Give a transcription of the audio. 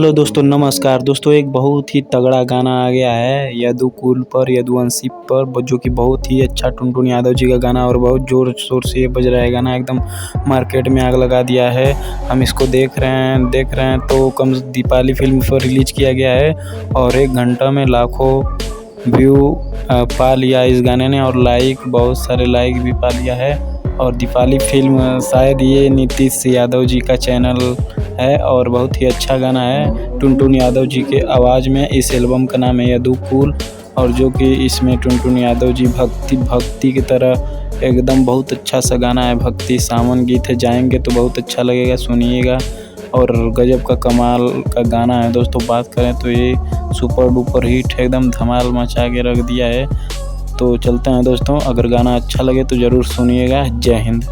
Hello दोस्तों, नमस्कार दोस्तों। एक बहुत ही तगड़ा गाना आ गया है यदुकुल पर, यदुवंशी पर, जो कि बहुत ही अच्छा टुनटुन यादव जी का गाना और बहुत ज़ोर शोर से ये बज रहा है गाना। एकदम मार्केट में आग लगा दिया है। हम इसको देख रहे हैं तो कम दीपावली फिल्म पर रिलीज किया गया है और 1 घंटा में लाखों व्यू पा लिया इस गाने ने और बहुत सारे लाइक भी पा लिया है। और दीपावली फिल्म शायद ये नीतीश यादव जी का चैनल है और बहुत ही अच्छा गाना है टुनटुन यादव जी के आवाज़ में। इस एल्बम का नाम है यदुकुल और जो कि इसमें टुनटुन यादव जी भक्ति की तरह एकदम बहुत अच्छा सा गाना है। भक्ति सावन गीत है, जाएंगे तो बहुत अच्छा लगेगा, सुनिएगा। और गजब का कमाल का गाना है दोस्तों। बात करें तो ये सुपर डुपर हिट है, एकदम धमाल मचा के रख दिया है। तो चलते हैं दोस्तों, अगर गाना अच्छा लगे तो ज़रूर सुनिएगा। जय हिंद।